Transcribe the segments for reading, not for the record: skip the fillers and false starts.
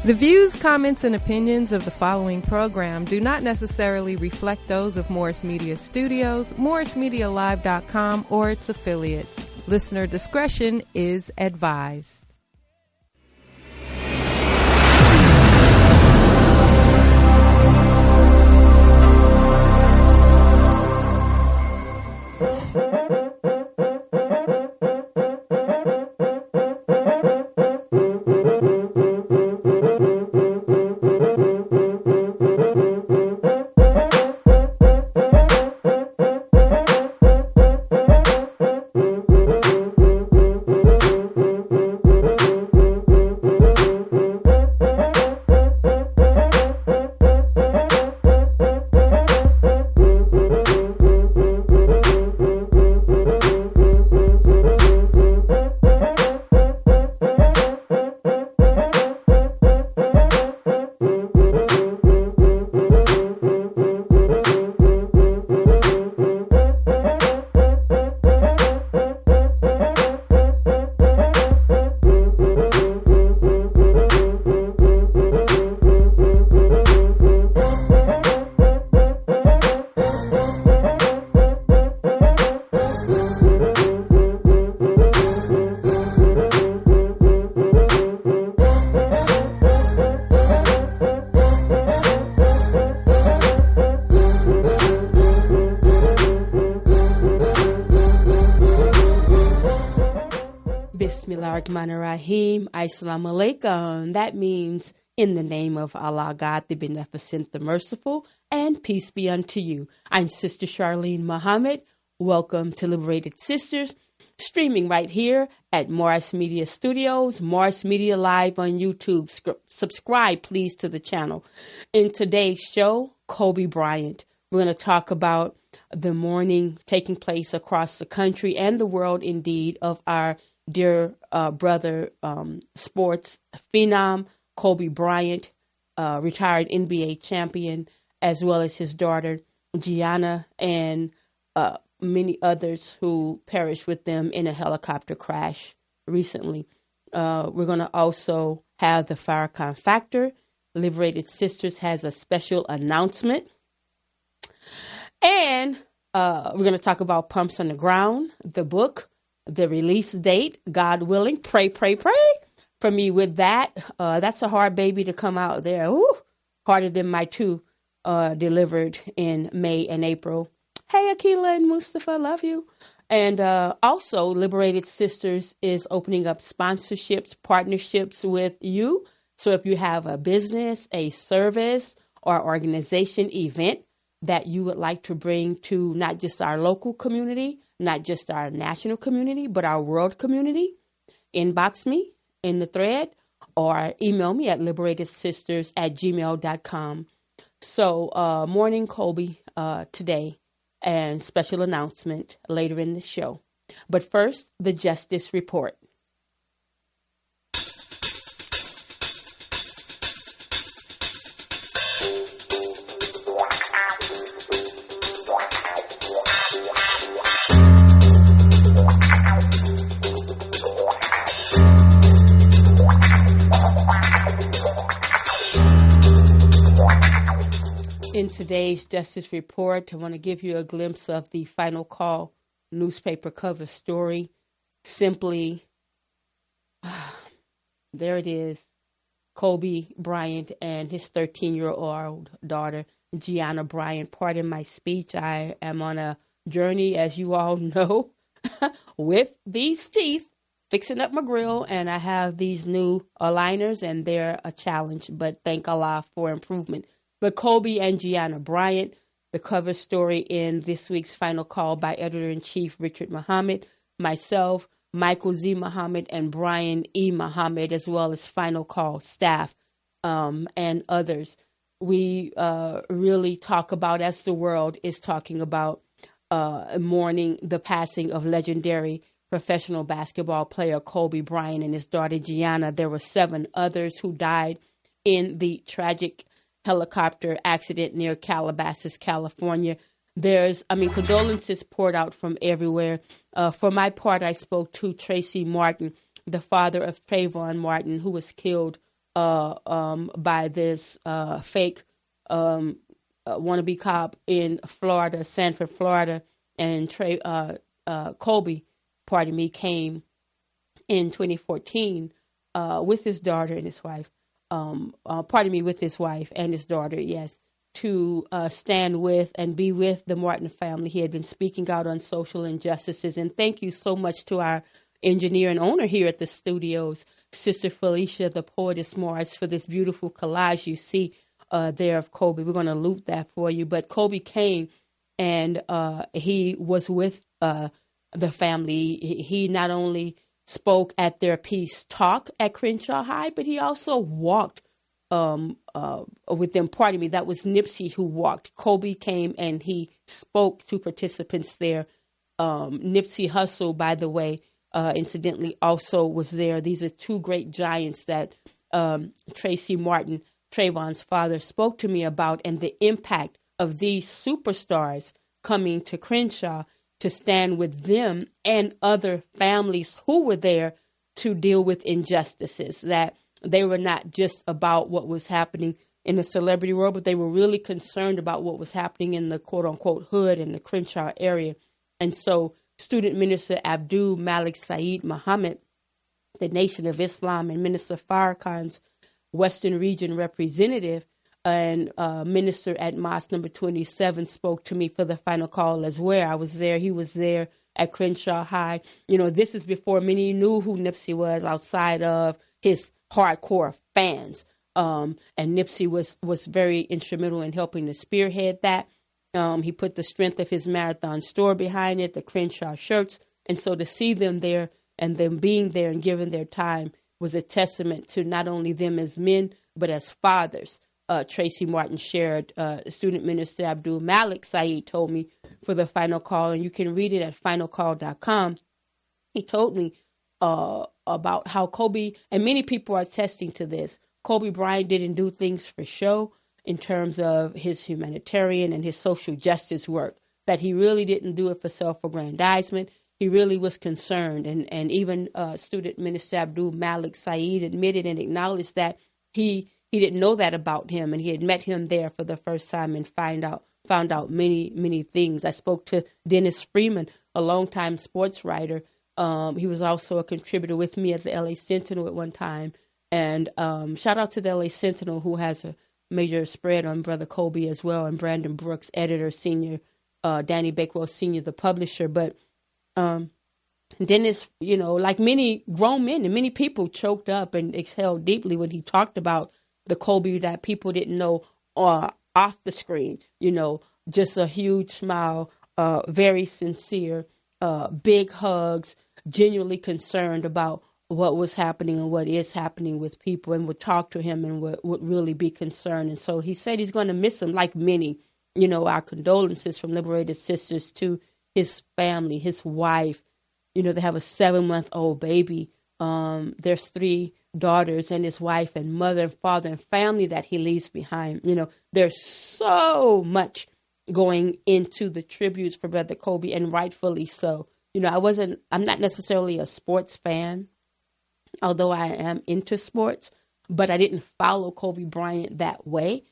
The views, comments, and opinions of the following program do not necessarily reflect those of Morris Media Studios, MorrisMediaLive.com, or its affiliates. Listener discretion is advised. Bismillahirrahmanirrahim. Assalamu alaikum. That means in the name of Allah, God, the Beneficent, the Merciful, and peace be unto you. I'm Sister Charlene Muhammad. Welcome to Liberated Sisters, streaming right here at Morris Media Studios, Morris Media Live on YouTube. Subscribe, please, to the channel. In today's show, Kobe Bryant. We're going to talk about the mourning taking place across the country and the world, indeed, of our dear brother, sports phenom, Kobe Bryant, retired NBA champion, as well as his daughter, Gianna, and many others who perished with them in a helicopter crash recently. We're going to also have the Farrakhan Factor. Liberated Sisters has a special announcement. And we're going to talk about Pumps on the Ground, the book, the release date, God willing. Pray for me with that. That's a hard baby to come out there. Ooh, harder than my two delivered in May and April. Hey, Akila and Mustafa, love you. And also, Liberated Sisters is opening up sponsorships, partnerships with you. So if you have a business, a service, or organization event that you would like to bring to not just our local community, not just our national community, but our world community, inbox me in the thread or email me at liberatedSisters@gmail.com. So morning Kobe today, and special announcement later in the show. But first, the Justice Report. In today's Justice Report, I want to give you a glimpse of the Final Call newspaper cover story. Simply, there it is, Kobe Bryant and his 13-year-old daughter, Gianna Bryant. Pardon my speech. I am on a journey, as you all know, with these teeth, fixing up my grill, and I have these new aligners, and they're a challenge, but thank Allah for improvement. But Kobe and Gianna Bryant, the cover story in this week's Final Call by Editor-in-Chief Richard Muhammad, myself, Michael Z. Muhammad, and Brian E. Muhammad, as well as Final Call staff and others. We really talk about, as the world is talking about, mourning the passing of legendary professional basketball player Kobe Bryant and his daughter Gianna. There were 7 others who died in the tragic helicopter accident near Calabasas, California. Condolences poured out from everywhere. For my part, I spoke to Tracy Martin, the father of Trayvon Martin, who was killed by this fake wannabe cop in Florida, Sanford, Florida, and Kobe, came in 2014 with his daughter and his wife. With his wife and his daughter, yes, to stand with and be with the Martin family. He had been speaking out on social injustices. And thank you so much to our engineer and owner here at the studios, Sister Felicia, the poetess Morris, for this beautiful collage you see there of Kobe. We're going to loop that for you. But Kobe came and he was with the family. He not only spoke at their peace talk at Crenshaw High, but he also walked with them. Pardon me, that was Nipsey who walked. Kobe came and he spoke to participants there. Nipsey Hussle, by the way, incidentally, also was there. These are two great giants that Tracy Martin, Trayvon's father, spoke to me about, and the impact of these superstars coming to Crenshaw to stand with them and other families who were there to deal with injustices, that they were not just about what was happening in the celebrity world, but they were really concerned about what was happening in the quote unquote hood in the Crenshaw area. And so Student Minister Abdul Malik Saeed Muhammad, the Nation of Islam, and Minister Farrakhan's Western Region representative and minister at Mosque number 27 spoke to me for the final call as well. I was there. He was there at Crenshaw High. You know, this is before many knew who Nipsey was outside of his hardcore fans. And Nipsey was very instrumental in helping to spearhead that. He put the strength of his marathon store behind it, the Crenshaw shirts. And so to see them there and them being there and giving their time was a testament to not only them as men, but as fathers. Tracy Martin shared, Student Minister Abdul Malik Saeed told me for the final call, and you can read it at finalcall.com. He told me about how Kobe, and many people are attesting to this, Kobe Bryant didn't do things for show in terms of his humanitarian and his social justice work, that he really didn't do it for self-aggrandizement. He really was concerned. And even Student Minister Abdul Malik Saeed admitted and acknowledged that he didn't know that about him, and he had met him there for the first time and found out many things. I spoke to Dennis Freeman, a longtime sports writer. He was also a contributor with me at the LA Sentinel at one time. And shout out to the LA Sentinel, who has a major spread on Brother Kobe as well, and Brandon Brooks, editor, senior, Danny Bakewell, senior, the publisher. But Dennis, you know, like many grown men and many people, choked up and exhaled deeply when he talked about the Kobe that people didn't know off the screen. You know, just a huge smile, very sincere, big hugs, genuinely concerned about what was happening and what is happening with people, and would talk to him and would really be concerned. And so he said he's going to miss him, like many. You know, our condolences from Liberated Sisters to his family, his wife. You know, they have a 7-month-old baby. There's 3 daughters and his wife and mother and father and family that he leaves behind. You know, there's so much going into the tributes for Brother Kobe, and rightfully so. You know, I'm not necessarily a sports fan, although I am into sports, but I didn't follow Kobe Bryant that way.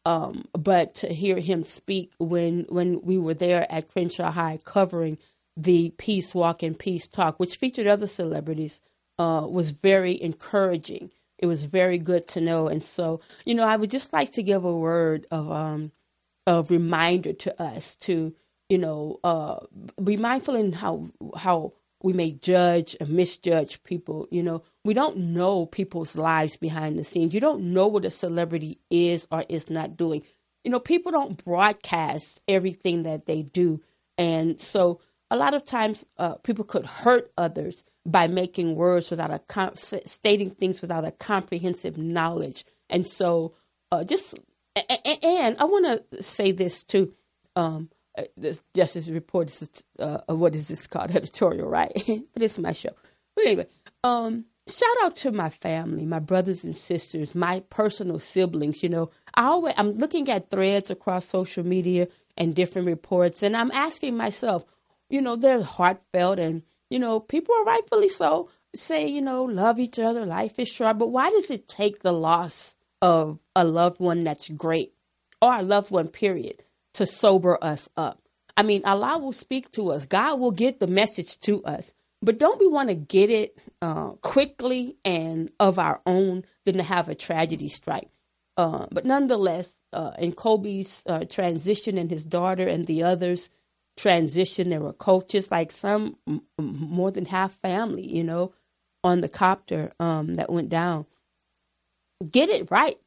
But to hear him speak when we were there at Crenshaw High covering the Peace Walk and Peace Talk, which featured other celebrities, was very encouraging. It was very good to know. And so, you know, I would just like to give a word of reminder to us to, you know, be mindful in how we may judge and misjudge people. You know, we don't know people's lives behind the scenes. You don't know what a celebrity is or is not doing. You know, people don't broadcast everything that they do. And so a lot of times people could hurt others by making words without stating things without a comprehensive knowledge. And so and I want to say this too. The Justice Report is, what is this called? Editorial, right? But it's my show. But anyway, shout out to my family, my brothers and sisters, my personal siblings. You know, I'm looking at threads across social media and different reports, and I'm asking myself, you know, they're heartfelt, and, you know, people are rightfully so say, love each other, life is short, but why does it take the loss of a loved one that's great, or a loved one, period, to sober us up? I mean, Allah will speak to us. God will get the message to us. But don't we want to get it quickly and of our own than to have a tragedy strike? But nonetheless, in Kobe's transition, and his daughter and the others transition, there were coaches, like some more than half family, on the copter that went down. Get it right.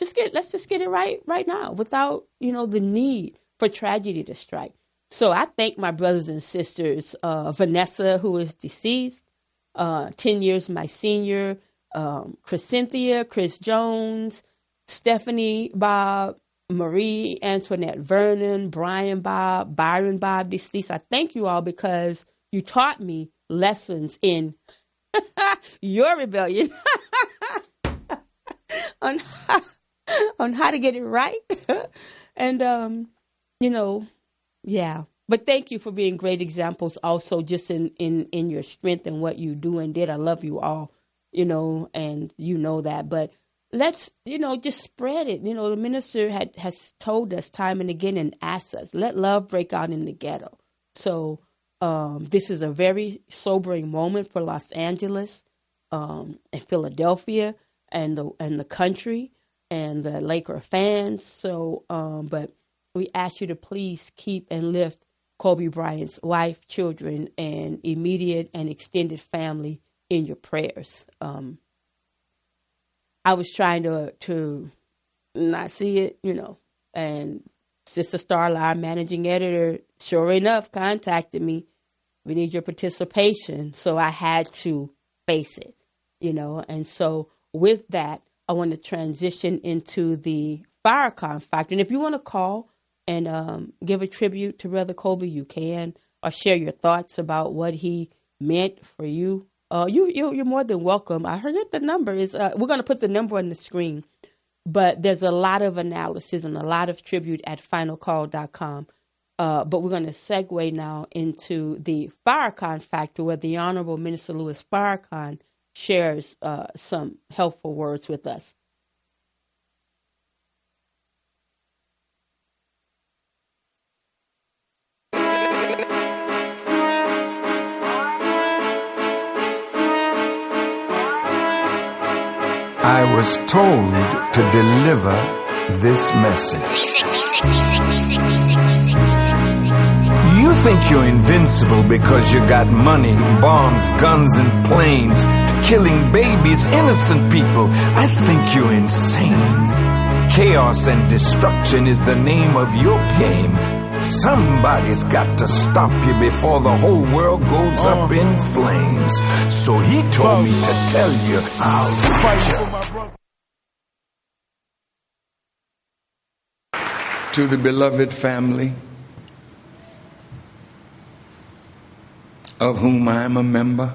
Let's just get it right now, without the need for tragedy to strike. So I thank my brothers and sisters, Vanessa, who is deceased, 10 years my senior, Cynthia, Chris Jones, Stephanie Bob, Marie Antoinette Vernon, Brian Bob, Byron Bob, deceased. I thank you all because you taught me lessons in your rebellion on how to get it right. And, yeah. But thank you for being great examples also, just in your strength and what you do and did. I love you all, and that. But let's, just spread it. The minister has told us time and again and asked us, let love break out in the ghetto. So this is a very sobering moment for Los Angeles and Philadelphia and the country and the Laker fans. So, but we ask you to please keep and lift Kobe Bryant's wife, children, and immediate and extended family in your prayers. I was trying to not see it, and Sister Starla, our managing editor, sure enough, contacted me. We need your participation. So I had to face it, and so with that, I want to transition into the Farrakhan factor. And if you want to call and give a tribute to Brother Kobe, you can, or share your thoughts about what he meant for you. You're more than welcome. I heard the number is, we're going to put the number on the screen, but there's a lot of analysis and a lot of tribute at finalcall.com. But we're going to segue now into the Farrakhan factor, where the Honorable Minister Louis Farrakhan shares some helpful words with us. I was told to deliver this message. You think you're invincible because you got money, bombs, guns, and planes, killing babies, innocent people. I think you're insane. Chaos and destruction is the name of your game. Somebody's got to stop you before the whole world goes up in flames. So he told me to tell you, I'll fight you. To the beloved family, of whom I am a member,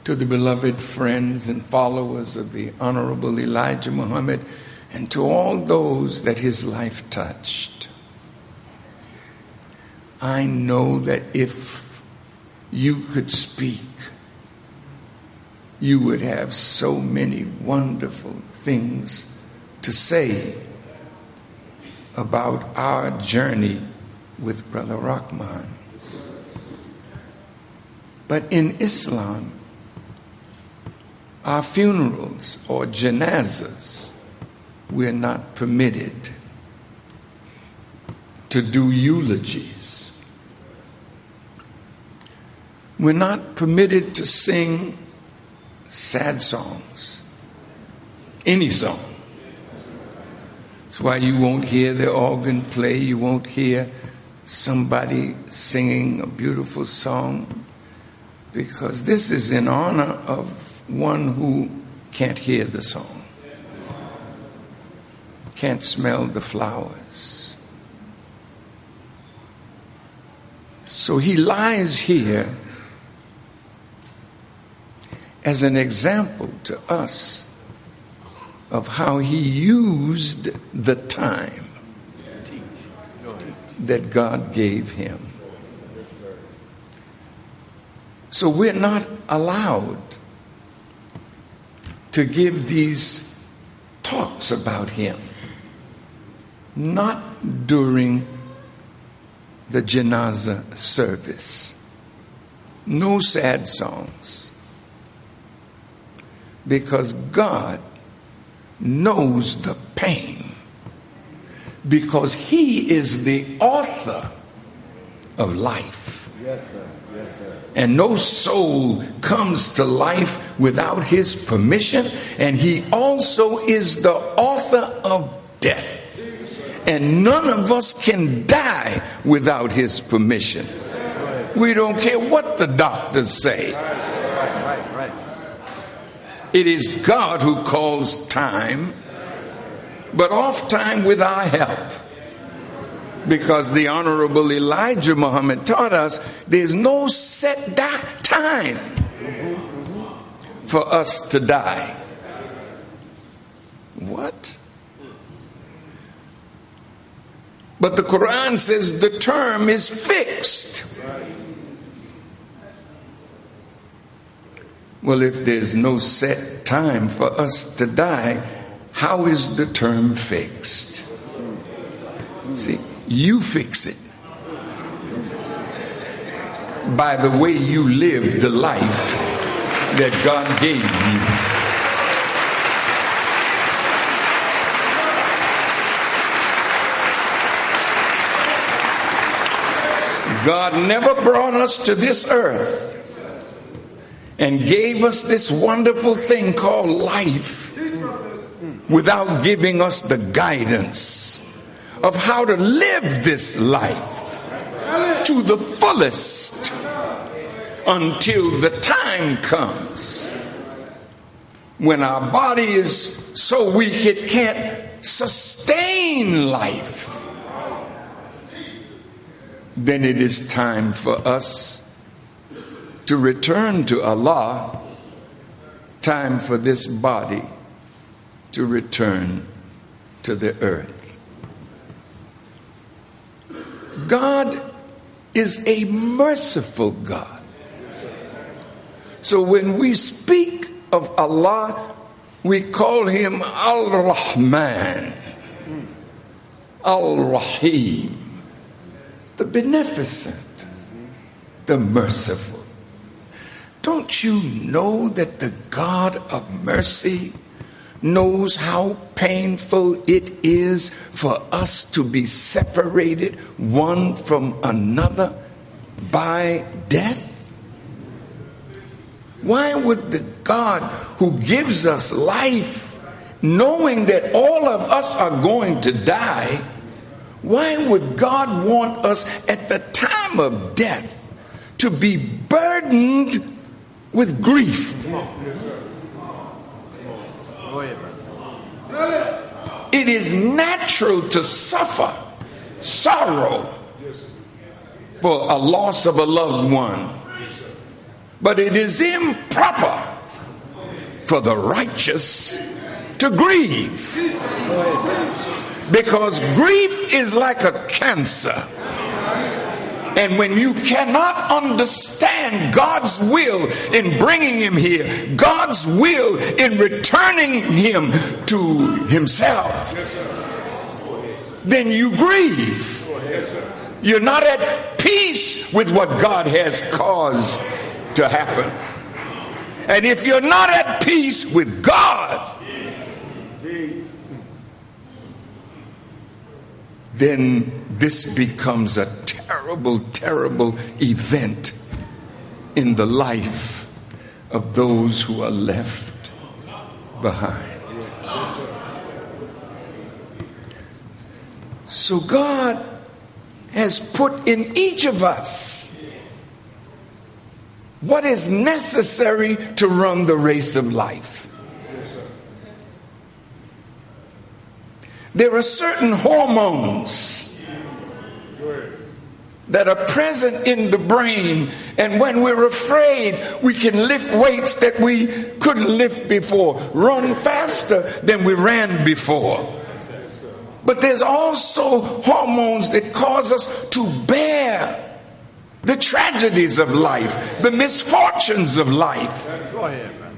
to the beloved friends and followers of the Honorable Elijah Muhammad, and to all those that his life touched. I know that if you could speak, you would have so many wonderful things to say about our journey with Brother Rahman. But in Islam, our funerals or janazas, we're not permitted to do eulogies. We're not permitted to sing sad songs, any song. That's why you won't hear the organ play, you won't hear somebody singing a beautiful song, because this is in honor of one who can't hear the song, can't smell the flowers. So he lies here as an example to us of how he used the time that God gave him. So we're not allowed to give these talks about him. Not during the janazah service. No sad songs. Because God knows the pain. Because he is the author of life. Yes, sir. Yes, sir. And no soul comes to life without his permission. And he also is the author of death. And none of us can die without his permission. We don't care what the doctors say. Right. It is God who calls time, but off time with our help. Because the Honorable Elijah Muhammad taught us there's no set time for us to die. What? But the Quran says the term is fixed. Well, if there's no set time for us to die, how is the term fixed? See, you fix it by the way you live the life that God gave you. God never brought us to this earth and gave us this wonderful thing called life without giving us the guidance of how to live this life to the fullest until the time comes when our body is so weak it can't sustain life. Then it is time for us to return to Allah, time for this body to return to the earth. God is a merciful God. So when we speak of Allah, we call him Al-Rahman, Al-Rahim, the beneficent, the merciful. Don't you know that the God of mercy knows how painful it is for us to be separated one from another by death? Why would the God who gives us life, knowing that all of us are going to die, why would God want us at the time of death to be burdened with grief? It is natural to suffer sorrow for a loss of a loved one, but it is improper for the righteous to grieve. Because grief is like a cancer. And when you cannot understand God's will in bringing him here, God's will in returning him to himself, then you grieve. You're not at peace with what God has caused to happen. And if you're not at peace with God, then this becomes a terrible, terrible event in the life of those who are left behind. So God has put in each of us what is necessary to run the race of life. There are certain hormones that are present in the brain, and when we're afraid, we can lift weights that we couldn't lift before, run faster than we ran before. But there's also hormones that cause us to bear the tragedies of life, the misfortunes of life. Go ahead, man.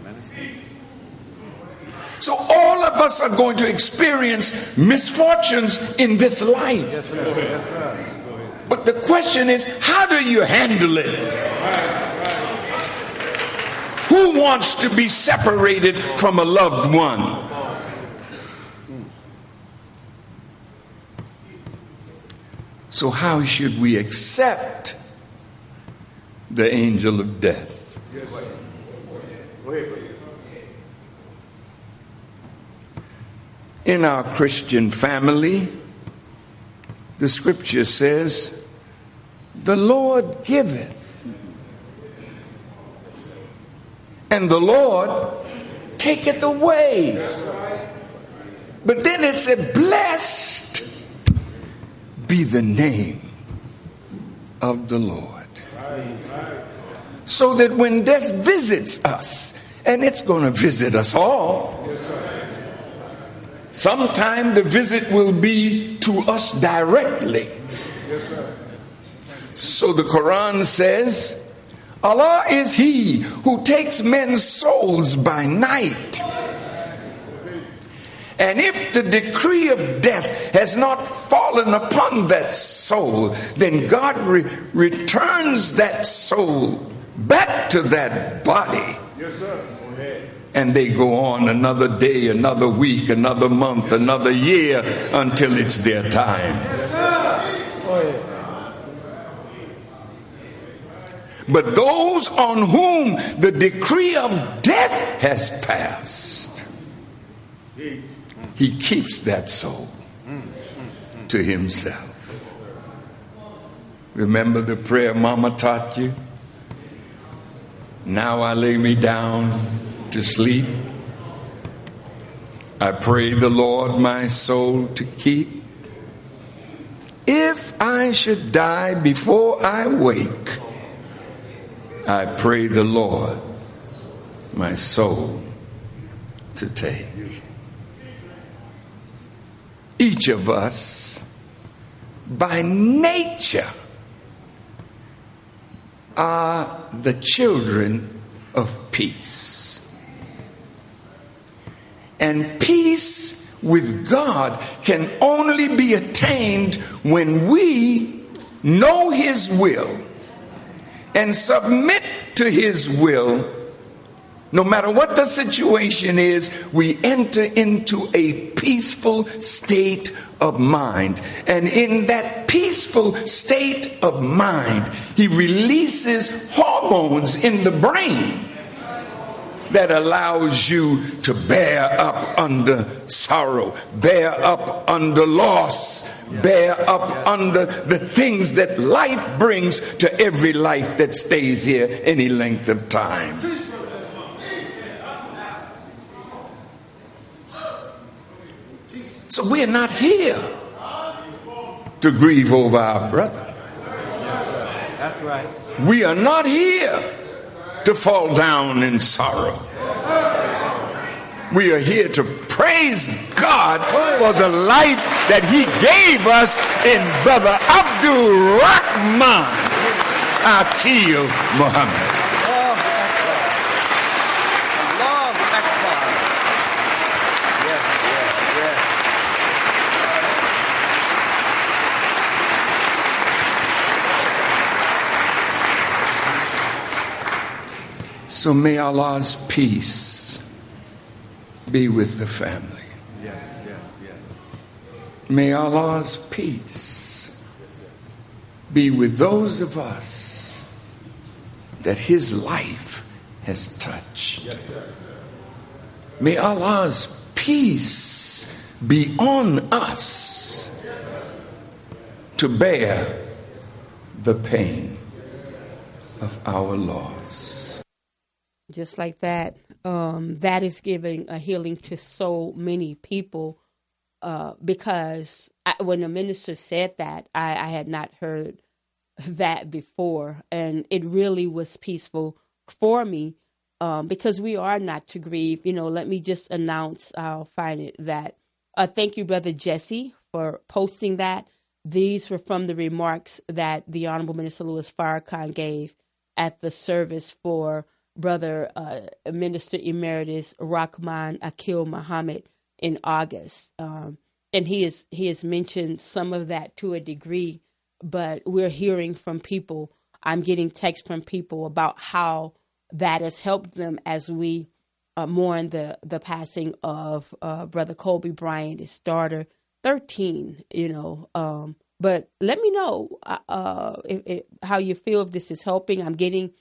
So all of us are going to experience misfortunes in this life. Yes, sir. Yes, sir. But the question is, how do you handle it? Who wants to be separated from a loved one? So how should we accept the angel of death? In our Christian family, the scripture says, the Lord giveth, and the Lord taketh away. But then it said, blessed be the name of the Lord. So that when death visits us, and it's going to visit us all, sometime the visit will be to us directly. So the Quran says, Allah is He who takes men's souls by night. And if the decree of death has not fallen upon that soul, then God returns that soul back to that body. Yes, sir. Go ahead. And they go on another day, another week, another month, another year until it's their time. Yes, sir. Go ahead. But those on whom the decree of death has passed, He keeps that soul to Himself. Remember the prayer Mama taught you? Now I lay me down to sleep. I pray the Lord my soul to keep. If I should die before I wake, I pray the Lord my soul to take. Each of us, by nature, are the children of peace. And peace with God can only be attained when we know His will and submit to His will. No matter what the situation is, we enter into a peaceful state of mind. And in that peaceful state of mind, He releases hormones in the brain that allows you to bear up under sorrow, bear up under loss, bear up under the things that life brings to every life that stays here any length of time. So we're not here to grieve over our brother. That's right. We are not here to fall down in sorrow. We are here to praise God for the life that He gave us in Brother Abdul Rahman Akil Muhammad. Allahu Akbar. Yes, yes, yes. So may Allah's peace be with the family. Yes, yes, yes. May Allah's peace be with those of us that His life has touched. Yes, sir. May Allah's peace be on us to bear the pain of our loss. Just like that, that is giving a healing to so many people because when the minister said that, I had not heard that before. And it really was peaceful for me because we are not to grieve. You know, let me just announce, I'll find it, that thank you, Brother Jesse, for posting that. These were from the remarks that the Honorable Minister Louis Farrakhan gave at the service for Brother Minister Emeritus Rahman Akil Muhammad in August. And he has mentioned some of that to a degree, but we're hearing from people. I'm getting texts from people about how that has helped them as we mourn the passing of Brother Kobe Bryant, his daughter, 13, but let me know how you feel, if this is helping. I'm getting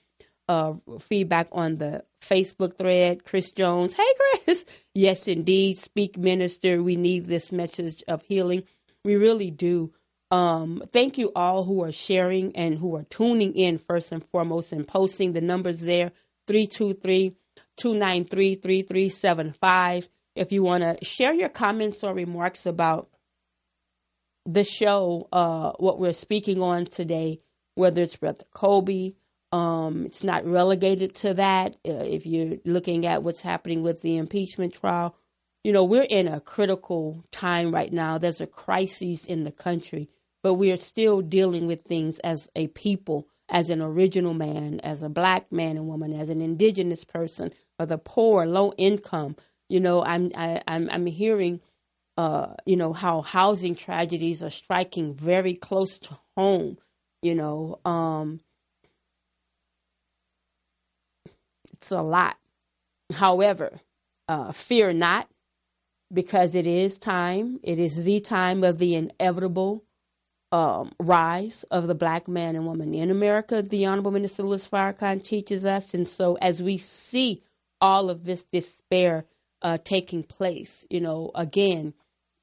feedback on the Facebook thread. Chris Jones, hey Chris, yes indeed, speak minister, we need this message of healing. We really do. Thank you all who are sharing and who are tuning in first and foremost and posting. The numbers there, 323-293-3375. If you want to share your comments or remarks about the show, what we're speaking on today, whether it's Brother Kobe, it's not relegated to that. If you're looking at what's happening with the impeachment trial, we're in a critical time right now. There's a crisis in the country, but we are still dealing with things as a people, as an original man, as a black man and woman, as an indigenous person, or the poor, low income. I'm hearing, how housing tragedies are striking very close to home. It's a lot. However, fear not, because it is time. It is the time of the inevitable rise of the black man and woman in America. The Honorable Minister Louis Farrakhan teaches us. And so as we see all of this despair taking place, again,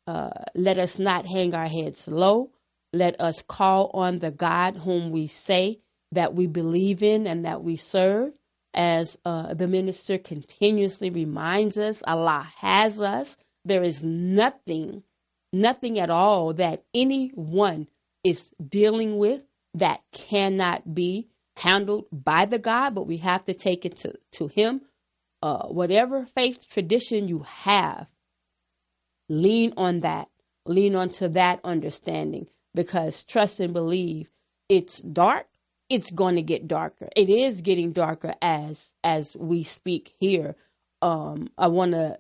let us not hang our heads low. Let us call on the God whom we say that we believe in and that we serve. As the minister continuously reminds us, Allah has us. There is nothing at all that anyone is dealing with that cannot be handled by the God, but we have to take it to him. Whatever faith tradition you have, lean on that. Lean onto that understanding, because trust and believe, it's dark. It's going to get darker. It is getting darker as we speak here. I want to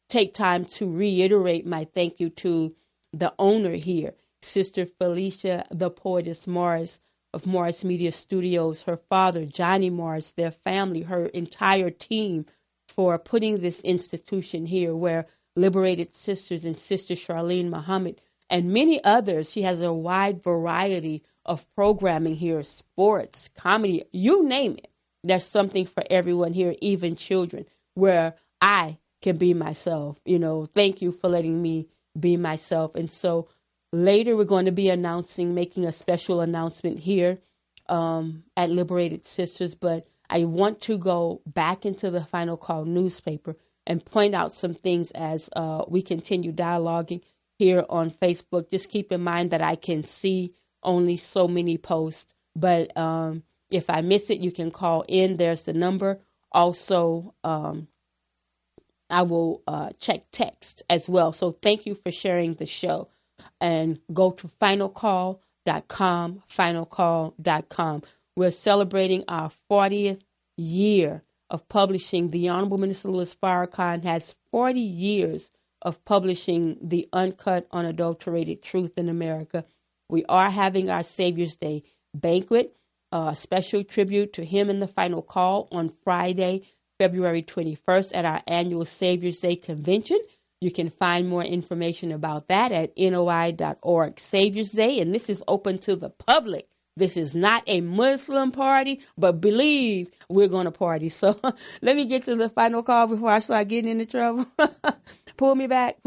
take time to reiterate my thank you to the owner here, Sister Felicia, the poetess Morris of Morris Media Studios, her father, Johnny Morris, their family, her entire team, for putting this institution here where Liberated Sisters and Sister Charlene Muhammad and many others. She has a wide variety of programming here, sports, comedy, you name it. There's something for everyone here, even children, where I can be myself. Thank you for letting me be myself. And so later we're going to be making a special announcement here at Liberated Sisters. But I want to go back into the Final Call newspaper and point out some things as we continue dialoguing here on Facebook. Just keep in mind that I can see only so many posts, but if I miss it, you can call in. There's the number. Also, I will check text as well. So thank you for sharing the show. And go to finalcall.com, finalcall.com. We're celebrating our 40th year of publishing. The Honorable Minister Louis Farrakhan has 40 years of publishing the uncut, unadulterated truth in America. We are having our Savior's Day banquet, a special tribute to him in the Final Call on Friday, February 21st at our annual Savior's Day convention. You can find more information about that at noi.org. Savior's Day, and this is open to the public. This is not a Muslim party, but believe we're going to party. So let me get to the final call before I start getting into trouble. Pull me back.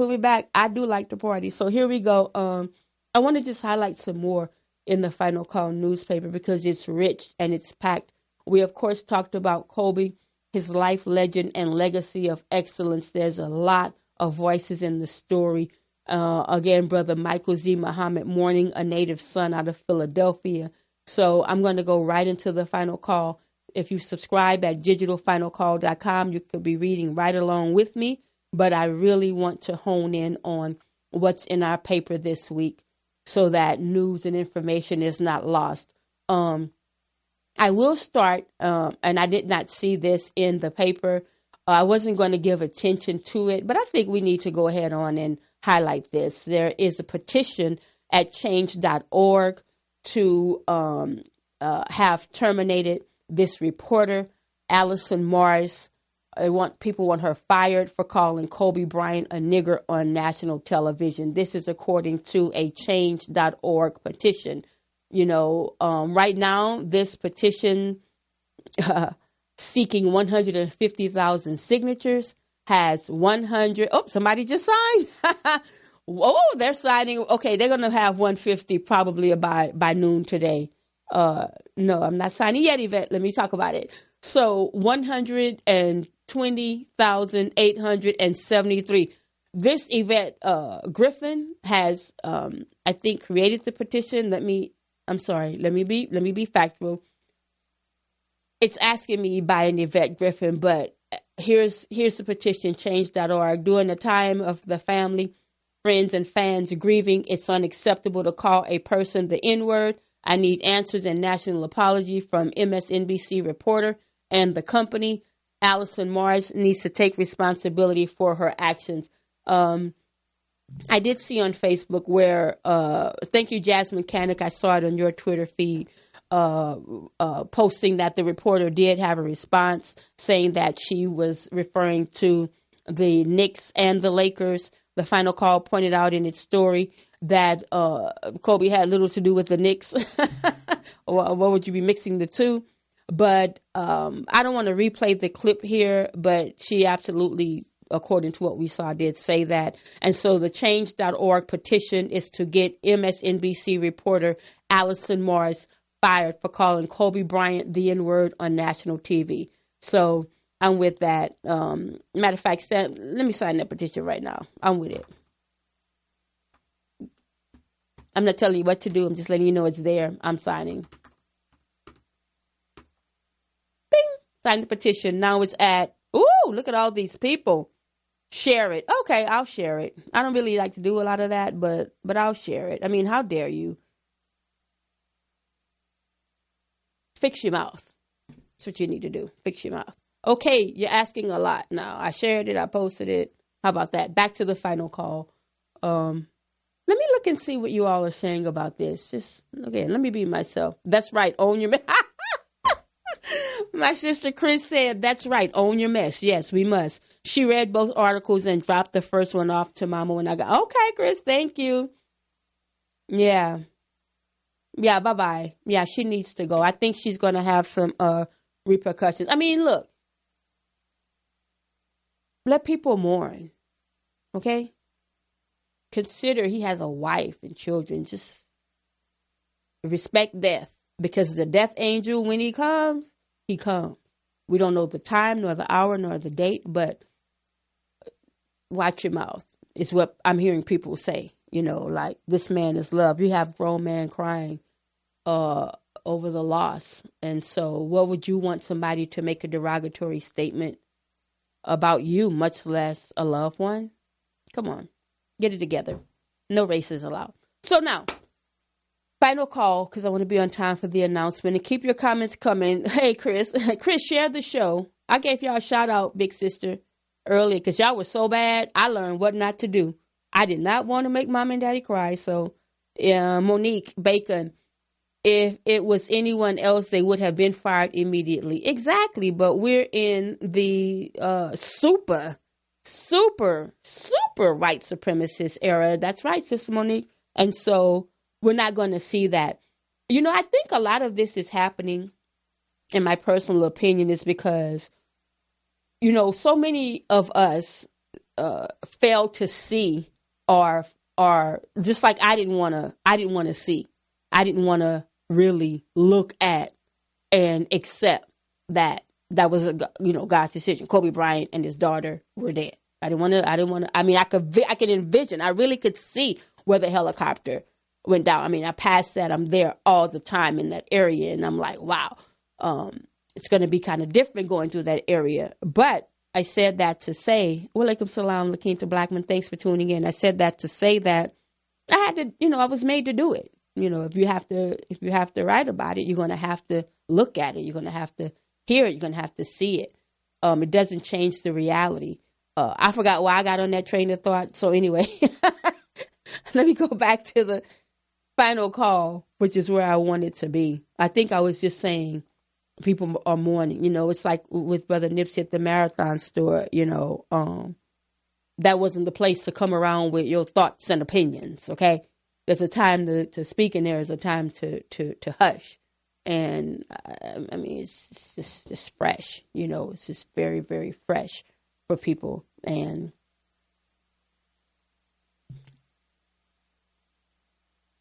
I do like to party. So here we go. I want to just highlight some more in the Final Call newspaper because it's rich and it's packed. We, of course, talked about Kobe, his life, legend, and legacy of excellence. There's a lot of voices in the story. Again, Brother Michael Z. Muhammad mourning a native son out of Philadelphia. So I'm going to go right into the Final Call. If you subscribe at digitalfinalcall.com, you could be reading right along with me. But I really want to hone in on what's in our paper this week. so that news and information is not lost. I will start, and I did not see this in the paper. I wasn't going to give attention to it, but I think we need to go ahead on and highlight this. There is a petition at change.org to have terminated this reporter, Allison Morris. People want her fired for calling Kobe Bryant a nigger on national television. This is according to a change.org petition. Right now, this petition seeking 150,000 signatures has 100. Oh, somebody just signed. Oh, they're signing. Okay, they're going to have 150 probably by noon today. No, I'm not signing yet, Yvette. Let me talk about it. So 120,873. This Yvette Griffin has, I think, created the petition. Let me be factual. It's asking me by an Yvette Griffin, but here's the petition, change.org. During the time of the family, friends, and fans grieving, it's unacceptable to call a person the N-word. I need answers and national apology from MSNBC reporter and the company. Allison Morris needs to take responsibility for her actions. I did see on Facebook where, thank you, Jasmine Canick. I saw it on your Twitter feed, posting that the reporter did have a response saying that she was referring to the Knicks and the Lakers. The Final Call pointed out in its story that Kobe had little to do with the Knicks. Or what would you be mixing the two? But I don't want to replay the clip here, but she absolutely, according to what we saw, did say that. And so the change.org petition is to get MSNBC reporter Allison Morris fired for calling Kobe Bryant the N-word on national TV. So I'm with that. Matter of fact, let me sign that petition right now. I'm with it. I'm not telling you what to do. I'm just letting you know it's there. I'm signing. Bing! Sign the petition. Now it's at, ooh, look at all these people. Share it. Okay, I'll share it. I don't really like to do a lot of that, but I'll share it. I mean, how dare you? Fix your mouth. That's what you need to do. Fix your mouth. Okay, you're asking a lot now. I shared it. I posted it. How about that? Back to the Final Call. Let me look and see what you all are saying about this. Just, again, let me be myself. That's right. Own your mess. My sister Chris said, that's right. Own your mess. Yes, we must. She read both articles and dropped the first one off to Mama when I got, okay, Chris, thank you. Yeah. Yeah, bye-bye. Yeah, she needs to go. I think she's going to have some repercussions. I mean, look. Let people mourn. Okay? Consider he has a wife and children. Just respect death. Because the death angel, when he comes, he comes. We don't know the time, nor the hour, nor the date, but watch your mouth is what I'm hearing people say. Like, this man is loved. You have a grown man crying over the loss. And so what would you want somebody to make a derogatory statement about you, much less a loved one? Come on. Get it together. No races allowed. So now, Final Call, because I want to be on time for the announcement. And keep your comments coming. Hey, Chris. Chris, share the show. I gave y'all a shout out, big sister, earlier because y'all were so bad. I learned what not to do. I did not want to make mom and daddy cry. So, Monique Bacon, if it was anyone else, they would have been fired immediately. Exactly. But we're in the super white supremacist era. That's right, Sister Monique. And so we're not going to see that. I think a lot of this is happening, in my personal opinion, is because, so many of us fail to see or just like I didn't want to see. I didn't want to really look at and accept that was God's decision. Kobe Bryant and his daughter were dead. I didn't want to. I mean, I could envision. I really could see where the helicopter went down. I mean, I passed that. I'm there all the time in that area, and I'm like, wow, it's going to be kind of different going through that area. But I said that to say, walaikum salam, Lakeem to Blackman. Thanks for tuning in. I said that to say that I had to, I was made to do it. If you have to write about it, you're going to have to look at it. You're going to have to hear it. You're going to have to see it. It doesn't change the reality. I forgot why I got on that train of thought. So anyway, let me go back to the final call, which is where I wanted to be. I think I was just saying people are mourning. It's like with Brother Nipsey at the Marathon store, that wasn't the place to come around with your thoughts and opinions, okay? There's a time to speak and there's a time to hush. And, I mean, it's just fresh, it's just very, very fresh for people. And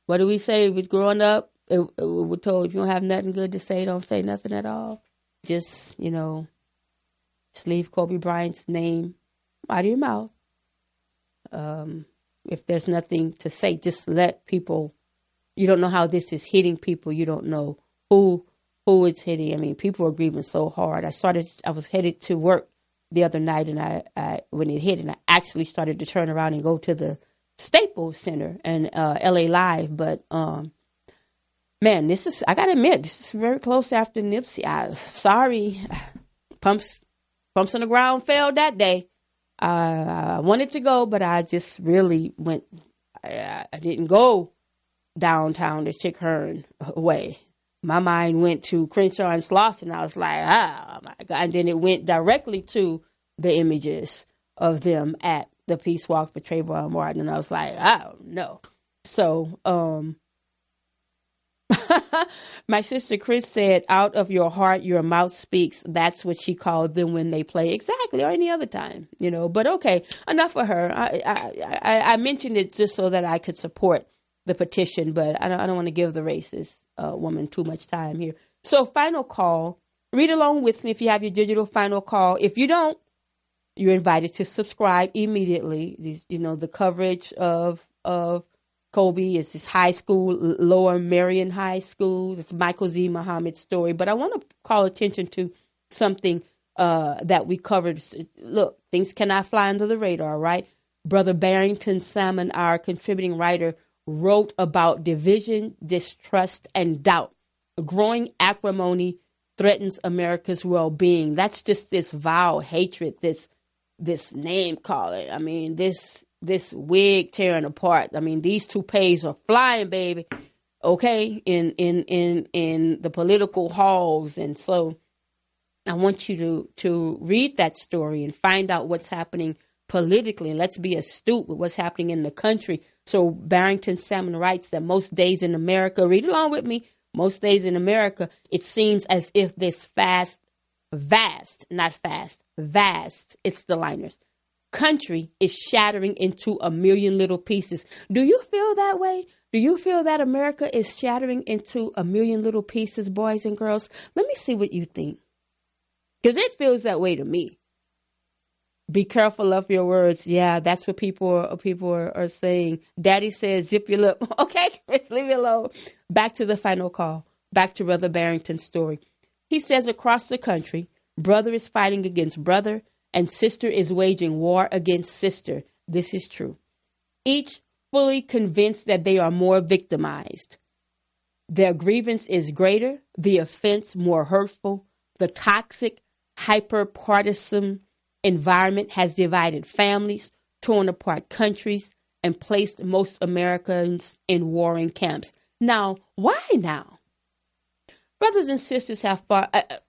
what do we say with growing up? We're told if you don't have nothing good to say, don't say nothing at all. Just leave Kobe Bryant's name out of your mouth. If there's nothing to say, just let people, you don't know how this is hitting people. You don't know who it's hitting. I mean, people are grieving so hard. I was headed to work the other night and I when it hit and I actually started to turn around and go to the Staples Center and LA Live. But, man, I gotta admit, this is very close after Nipsey. Sorry, pumps on the ground failed that day. I wanted to go, but I just really went. I didn't go downtown to Chick Hearn way. My mind went to Crenshaw and Slauson. I was like, oh my God. And then it went directly to the images of them at the Peace Walk for Trayvon Martin. And I was like, oh no. So, my sister Chris said, out of your heart, your mouth speaks. That's what she called them when they play. Exactly. Or any other time, but okay, enough of her. I mentioned it just so that I could support the petition, but I don't want to give the racist woman too much time here. So final call, read along with me if you have your digital final call. If you don't, you're invited to subscribe immediately. The coverage of Kobe is his high school, Lower Marion High School. It's Michael Z. Muhammad's story. But I want to call attention to something that we covered. Look, things cannot fly under the radar, right? Brother Barrington Salmon, our contributing writer, wrote about division, distrust, and doubt. Growing acrimony threatens America's well-being. That's just this vile hatred, this name calling. I mean, this wig tearing apart. I mean, these toupees are flying, baby. Okay, in the political halls, and so I want you to read that story and find out what's happening politically. And let's be astute with what's happening in the country. So Barrington Salmon writes that most days in America, read along with me. Most days in America, it seems as if this vast, it's the liners, country is shattering into a million little pieces. Do you feel that way? Do you feel that America is shattering into a million little pieces, boys and girls? Let me see what you think. Because it feels that way to me. Be careful of your words. Yeah, that's what people are saying. Daddy says, zip your lip. Okay, Chris, leave it alone. Back to the final call. Back to Brother Barrington's story. He says across the country, brother is fighting against brother and sister is waging war against sister. This is true. Each fully convinced that they are more victimized. Their grievance is greater, the offense more hurtful. The toxic, hyper-partisan environment has divided families, torn apart countries, and placed most Americans in warring camps. Now, why now? Brothers and sisters have fought.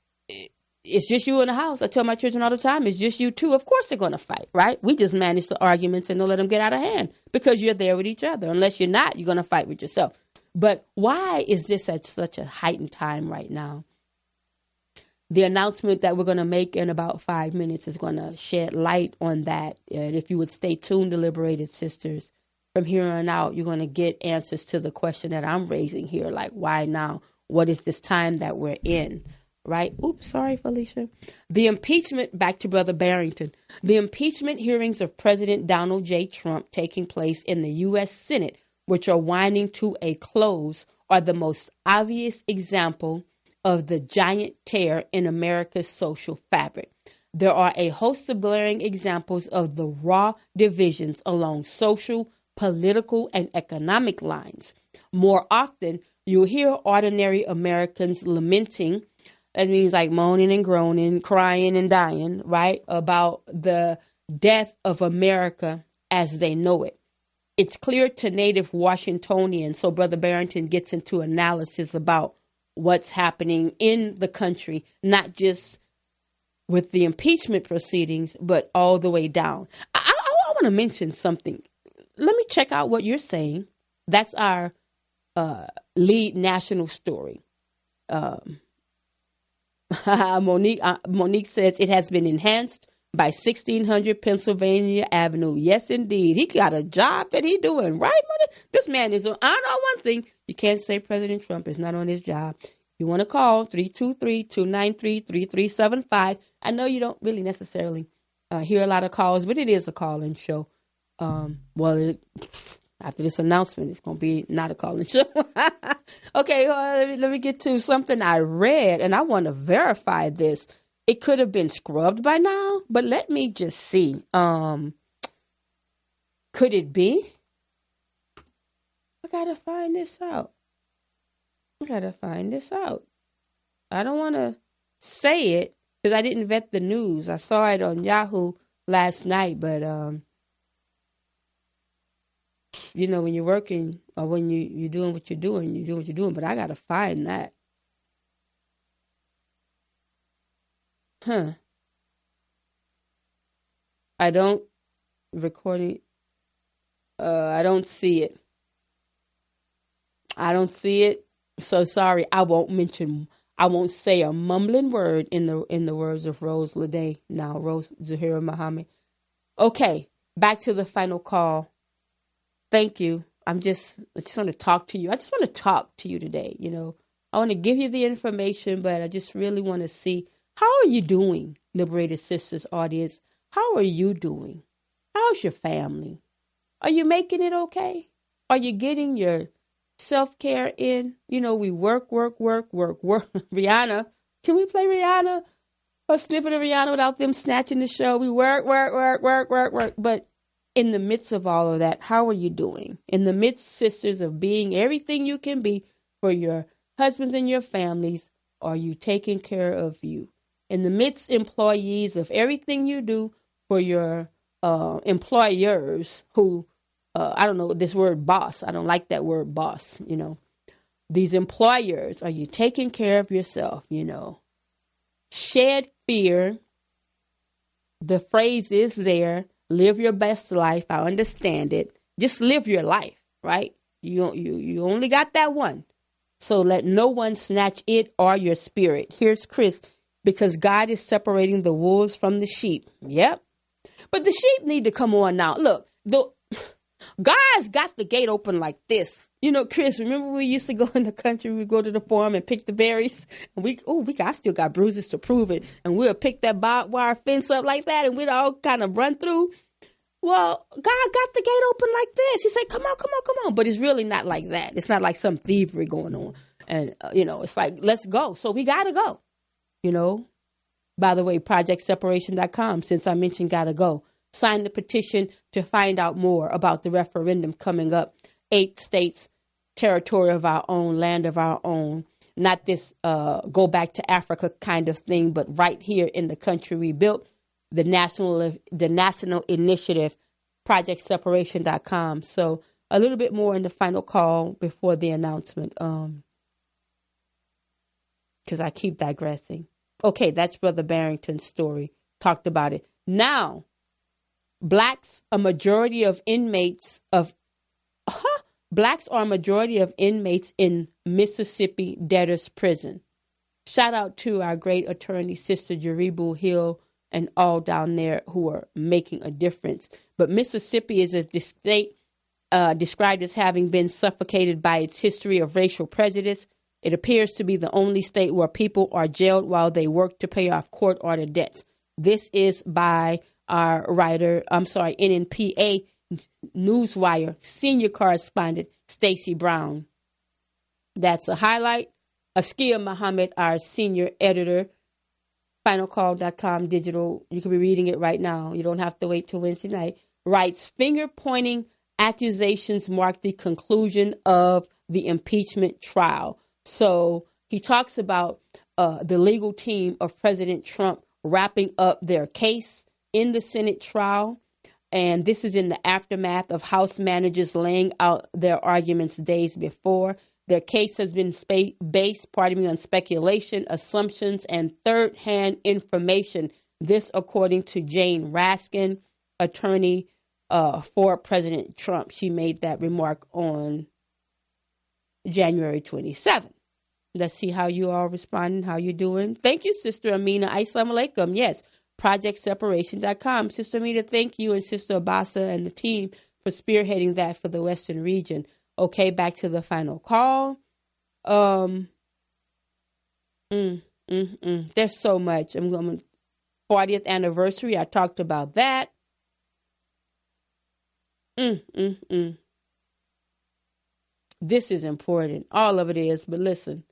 It's just you in the house. I tell my children all the time, it's just you two. Of course they're going to fight, right? We just manage the arguments and don't let them get out of hand because you're there with each other. Unless you're not, you're going to fight with yourself. But why is this at such a heightened time right now? The announcement that we're going to make in about 5 minutes is going to shed light on that. And if you would stay tuned to Liberated Sisters, from here on out, you're going to get answers to the question that I'm raising here. Like, why now? What is this time that we're in? Right? Oops, sorry, Felicia. The impeachment, back to Brother Barrington. The impeachment hearings of President Donald J. Trump taking place in the U.S. Senate, which are winding to a close, are the most obvious example of the giant tear in America's social fabric. There are a host of glaring examples of the raw divisions along social, political and economic lines. More often, you'll hear ordinary Americans lamenting, that means like moaning and groaning, crying and dying, right, about the death of America as they know it. It's clear to native Washingtonians, so Brother Barrington gets into analysis about what's happening in the country, not just with the impeachment proceedings, but all the way down. I want to mention something. Let me check out what you're saying. That's our lead national story. Monique says it has been enhanced by 1600 Pennsylvania Avenue. Yes, indeed. He got a job that he doing, right, Monique? This man is on. I know one thing. You can't say President Trump is not on his job. You want to call 323-293-3375. I know you don't really necessarily hear a lot of calls, but it is a call-in show. After this announcement, it's going to be not a call-in show. Okay, let me get to something I read, and I want to verify this. It could have been scrubbed by now, but let me just see. Could it be? I got to find this out. I don't want to say it because I didn't vet the news. I saw it on Yahoo last night, but when you're working or when you're doing what you're doing, but I got to find that. I don't see it. So sorry. I won't say a mumbling word in the words of Rose Lede. Now, Rose Zahira Muhammad. Okay. Back to the final call. Thank you. I just want to talk to you. I just want to talk to you today. I want to give you the information, but I just really want to see, how are you doing, Liberated Sisters audience? How are you doing? How's your family? Are you making it okay? Are you getting your self-care in? We work. Rihanna, can we play Rihanna? A snippet of Rihanna without them snatching the show? We work. But in the midst of all of that, how are you doing? In the midst, sisters, of being everything you can be for your husbands and your families, are you taking care of you? In the midst, employees, of everything you do for your employers who, I don't know this word boss. I don't like that word boss. These employers, are you taking care of yourself? Shed fear. The phrase is there. Live your best life. I understand it. Just live your life, right? You only got that one. So let no one snatch it or your spirit. Here's Chris. Because God is separating the wolves from the sheep. Yep. But the sheep need to come on now. Look, God's got the gate open like this. Chris, remember we used to go in the country, we'd go to the farm and pick the berries? And I still got bruises to prove it. And we'll pick that barbed wire fence up like that, and we'd all kind of run through. Well, God got the gate open like this. He said, come on. But it's really not like that. It's not like some thievery going on. And, it's like, let's go. So we got to go. By the way, projectseparation.com, since I mentioned gotta go. Sign the petition to find out more about the referendum coming up. 8 states, territory of our own, land of our own. Not this go back to Africa kind of thing, but right here in the country we built. The national initiative, projectseparation.com. So a little bit more in the final call before the announcement. Because I keep digressing. Okay, that's Brother Barrington's story. Talked about it. Now, blacks are a majority of inmates in Mississippi debtors prison. Shout out to our great attorney, Sister Jaribu Hill, and all down there who are making a difference. But Mississippi is a state described as having been suffocated by its history of racial prejudice. It appears to be the only state where people are jailed while they work to pay off court-ordered debts. This is by our NNPA Newswire senior correspondent, Stacey Brown. That's a highlight. Askia Muhammad, our senior editor, finalcall.com digital. You can be reading it right now. You don't have to wait till Wednesday night. Writes, finger-pointing Accusations mark the conclusion of the impeachment trial. So he talks about the legal team of President Trump wrapping up their case in the Senate trial. And this is in the aftermath of House managers laying out their arguments days before. Their case has been based, on speculation, assumptions, and third-hand information. This, according to Jane Raskin, attorney for President Trump. She made that remark on January 27th. Let's see how you all responding, how you doing. Thank you, Sister Amina. Assalamu alaikum. Yes, projectseparation.com. Sister Amina, thank you, and Sister Abasa and the team for spearheading that for the Western region. Okay, back to the final call. There's so much. I'm going 40th anniversary. I talked about that. This is important. All of it is. But listen,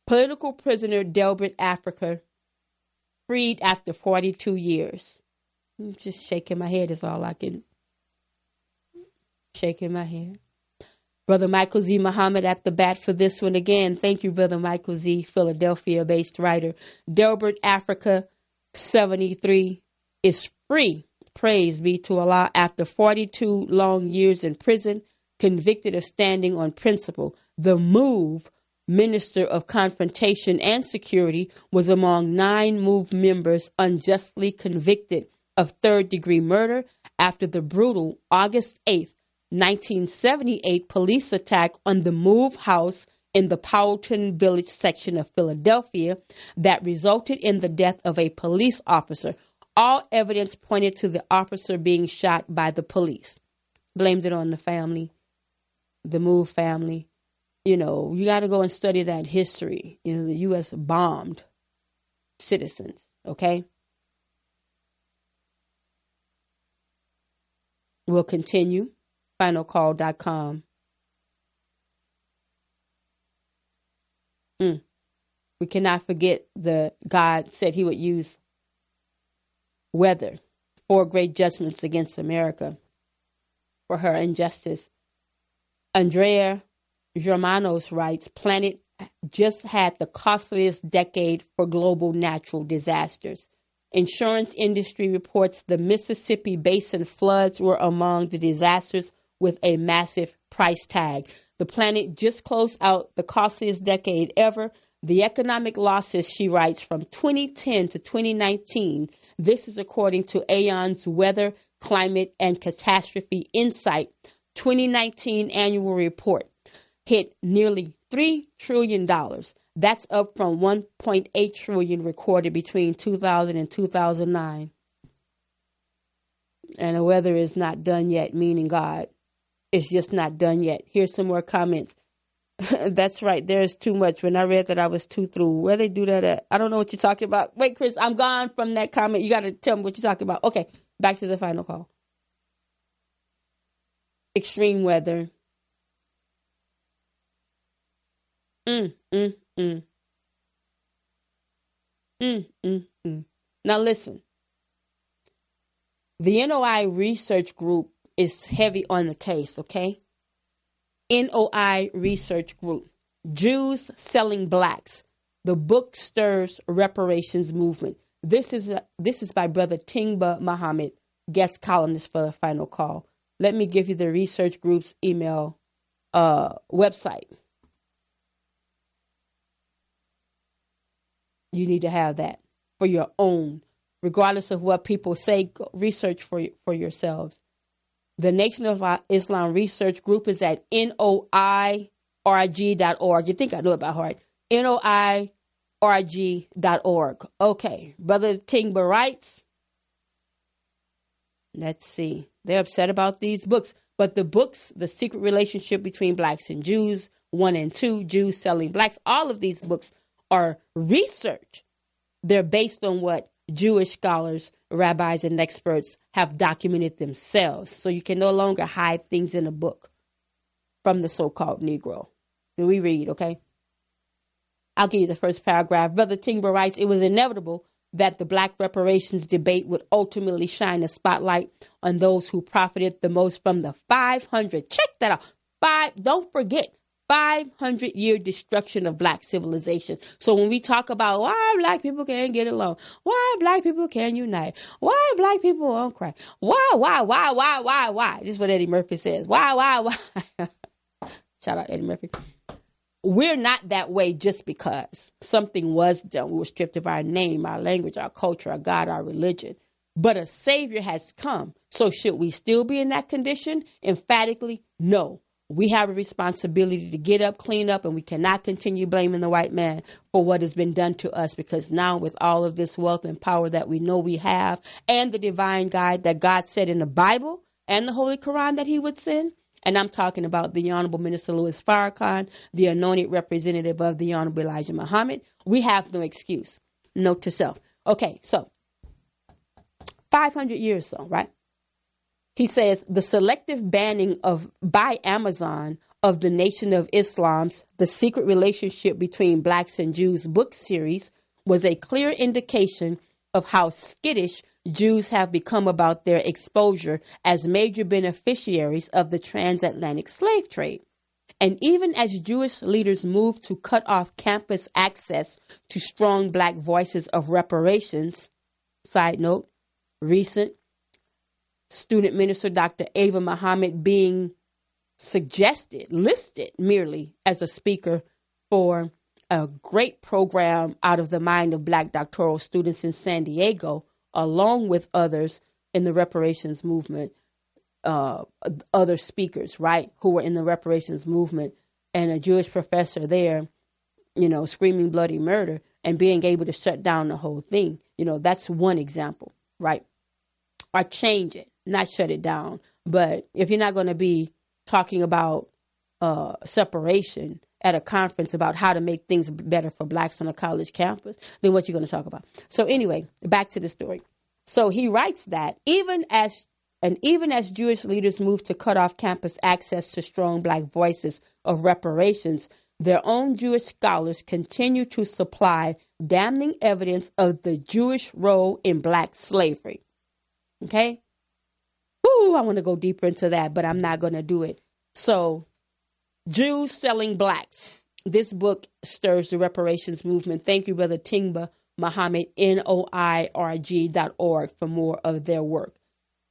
political prisoner Delbert Africa freed after 42 years. I'm just shaking my head is all I can. Shaking my head. Brother Michael Z. Muhammad at the bat for this one again. Thank you, Brother Michael Z., Philadelphia-based writer. Delbert Africa 73 is free. Praise be to Allah. After 42 long years in prison, convicted of standing on principle, the MOVE Minister of Confrontation and Security was among 9 MOVE members unjustly convicted of third-degree murder after the brutal August 8th, 1978 police attack on the MOVE house in the Powelton Village section of Philadelphia that resulted in the death of a police officer. All evidence pointed to the officer being shot by the police. Blamed it on the family, the MOVE family. You know, you got to go and study that history. You know, the U.S. bombed citizens, okay? We'll continue. Finalcall.com. We cannot forget God said he would use weather, 4 great judgments against America for her injustice. Andrea Germanos writes, Planet just had the costliest decade for global natural disasters. Insurance industry reports the Mississippi Basin floods were among the disasters with a massive price tag. The planet just closed out the costliest decade ever. The economic losses, she writes, from 2010 to 2019, this is according to Aon's Weather, Climate, and Catastrophe Insight 2019 annual report, hit nearly $3 trillion. That's up from $1.8 trillion recorded between 2000 and 2009. And the weather is not done yet, meaning God. It's just not done yet. Here's some more comments. That's right. There's too much. When I read that, I was too through. Where they do that at? I don't know what you're talking about. Wait, Chris, I'm gone from that comment. You got to tell me what you're talking about. Okay, back to the final call. Extreme weather. Now listen. The NOI research group is heavy on the case, okay? NOI research group. Jews selling blacks. The book stirs reparations movement. This is by Brother Tingba Muhammad, guest columnist for the final call. Let me give you the research group's email website. You need to have that for your own. Regardless of what people say, go research for yourselves. The Nation of Islam Research Group is at noirg.org. You think I know it by heart. noirg.org. Okay. Brother Tingba writes, let's see. They're upset about these books. But the books, The Secret Relationship Between Blacks and Jews, 1 and 2, Jews Selling Blacks, all of these books are research. They're based on what Jewish scholars, rabbis, and experts have documented themselves. So you can no longer hide things in a book from the so-called Negro. Do we read, okay? I'll give you the first paragraph. Brother Tingber writes, it was inevitable that the black reparations debate would ultimately shine a spotlight on those who profited the most from the check that out, don't forget, 500-year destruction of black civilization. So when we talk about why black people can't get along, why black people can't unite, why black people won't cry, why? This is what Eddie Murphy says. Why? Shout out Eddie Murphy. We're not that way just because something was done. We were stripped of our name, our language, our culture, our God, our religion. But a Savior has come. So should we still be in that condition? Emphatically, no. We have a responsibility to get up, clean up, and we cannot continue blaming the white man for what has been done to us, because now with all of this wealth and power that we know we have, and the divine guide that God said in the Bible and the Holy Quran that he would send, and I'm talking about the Honorable Minister Louis Farrakhan, the anointed representative of the Honorable Elijah Muhammad, we have no excuse. Note to self. Okay, so 500 years though, right? He says the selective banning by Amazon of the Nation of Islam's The Secret Relationship Between Blacks and Jews book series was a clear indication of how skittish Jews have become about their exposure as major beneficiaries of the transatlantic slave trade. And even as Jewish leaders move to cut off campus access to strong black voices of reparations, side note, recent student minister Dr. Ava Muhammad being listed merely as a speaker for a great program out of the mind of black doctoral students in San Diego, along with others in the reparations movement, other speakers, right, who were in the reparations movement, and a Jewish professor there, screaming bloody murder and being able to shut down the whole thing. That's one example, right? Or change it, not shut it down. But if you're not going to be talking about separation at a conference about how to make things better for blacks on a college campus, then what you going to talk about? So anyway, back to the story. So he writes that even as Jewish leaders move to cut off campus access to strong black voices of reparations, their own Jewish scholars continue to supply damning evidence of the Jewish role in black slavery. Okay? Ooh, I want to go deeper into that, but I'm not going to do it. So, Jews selling blacks. This book stirs the reparations movement. Thank you, Brother Tingba Muhammad, NOIRG.org, for more of their work.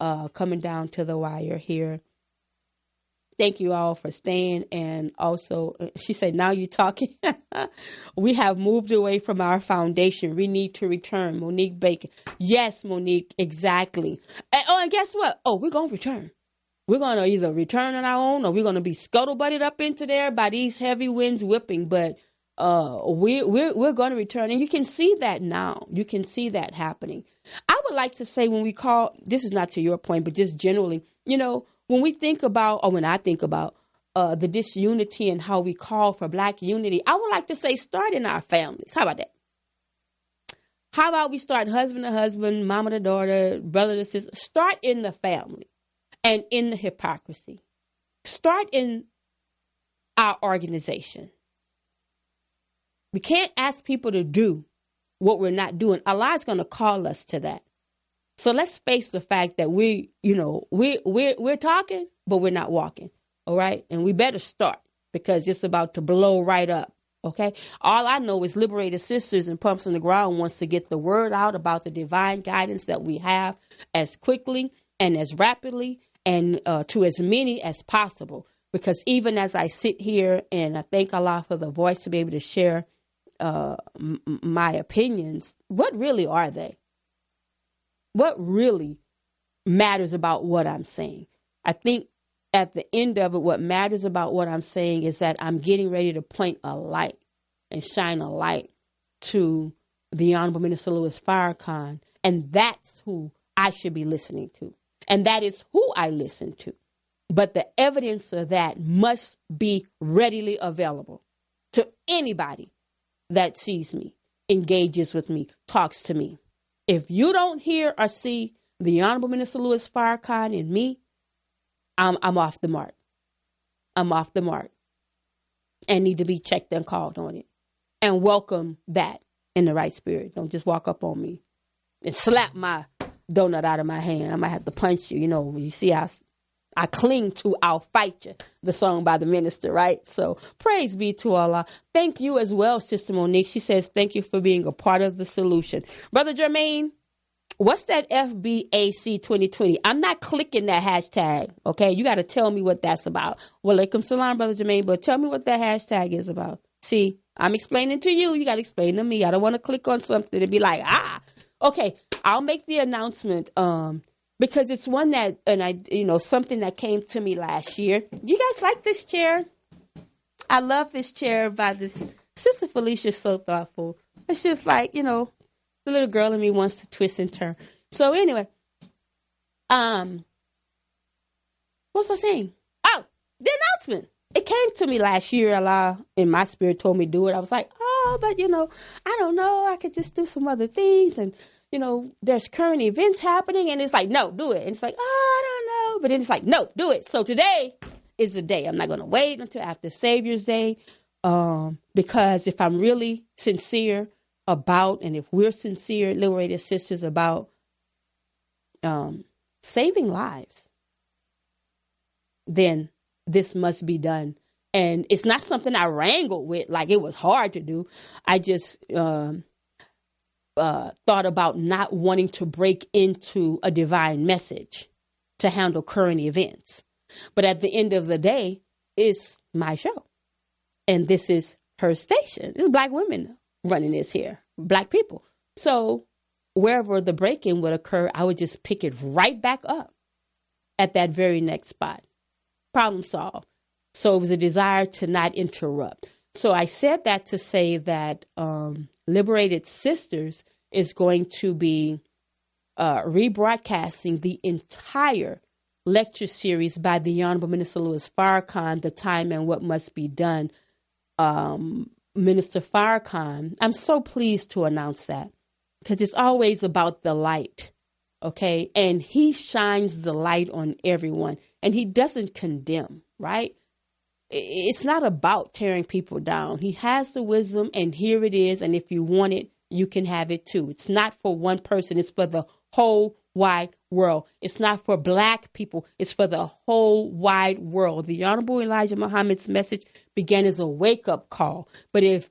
Coming down to the wire here. Thank you all for staying. And also, she said, now you're talking. We have moved away from our foundation. We need to return. Monique Bacon. Yes, Monique, exactly. And guess what? Oh, we're going to return. We're going to either return on our own, or we're going to be scuttlebutted up into there by these heavy winds whipping. But we're going to return. And you can see that now. You can see that happening. I would like to say, when we call, this is not to your point, but just generally, when we think about, or when I think about the disunity and how we call for black unity, I would like to say start in our families. How about that? How about we start husband to husband, mama to daughter, brother to sister? Start in the family and in the hypocrisy. Start in our organization. We can't ask people to do what we're not doing. Allah's going to call us to that. So let's face the fact that we're talking, but we're not walking. All right. And we better start, because it's about to blow right up. OK, all I know is Liberated Sisters and Pumps on the Ground wants to get the word out about the divine guidance that we have as quickly and as rapidly and to as many as possible. Because even as I sit here, and I thank Allah for the voice to be able to share my opinions, what really are they? What really matters about what I'm saying? I think at the end of it, what matters about what I'm saying is that I'm getting ready to point a light and shine a light to the Honorable Minister Louis Farrakhan. And that's who I should be listening to. And that is who I listen to. But the evidence of that must be readily available to anybody that sees me, engages with me, talks to me. If you don't hear or see the Honorable Minister Louis Farrakhan in me, I'm off the mark. I'm off the mark and need to be checked and called on it, and welcome that in the right spirit. Don't just walk up on me and slap my donut out of my hand. I might have to punch you. You know, you see how I cling to I'll fight you, the song by the minister, right? So praise be to Allah. Thank you as well, Sister Monique. She says, thank you for being a part of the solution. Brother Jermaine, what's that FBAC 2020? I'm not clicking that hashtag, okay? You got to tell me what that's about. Walaikum salam, Brother Jermaine, but tell me what that hashtag is about. See, I'm explaining to you. You got to explain to me. I don't want to click on something and be like, okay, I'll make the announcement because it's one that, and something that came to me last year. You guys like this chair? I love this chair by this Sister Felicia. So thoughtful. It's just like, the little girl in me wants to twist and turn. So anyway, what was I saying? Oh, the announcement. It came to me last year. Allah in my spirit told me to do it. I was like, but I don't know. I could just do some other things. And, there's current events happening. And it's like, no, do it. And it's like, I don't know. But then it's like, no, do it. So today is the day. I'm not going to wait until after Savior's Day. Because if I'm really sincere about, and if we're sincere, Liberated Sisters, about saving lives, then this must be done. And it's not something I wrangled with, like it was hard to do. I just thought about not wanting to break into a divine message to handle current events. But at the end of the day, it's my show. And this is her station. There's Black women running this here, Black people. So wherever the break-in would occur, I would just pick it right back up at that very next spot. Problem solved. So it was a desire to not interrupt. So I said that to say that Liberated Sisters is going to be rebroadcasting the entire lecture series by the Honorable Minister Louis Farrakhan, The Time and What Must Be Done. Minister Farrakhan, I'm so pleased to announce that because it's always about the light, okay? And he shines the light on everyone and he doesn't condemn, right? It's not about tearing people down. He has the wisdom and here it is. And if you want it, you can have it too. It's not for one person. It's for the whole wide world. It's not for Black people. It's for the whole wide world. The Honorable Elijah Muhammad's message began as a wake-up call. But if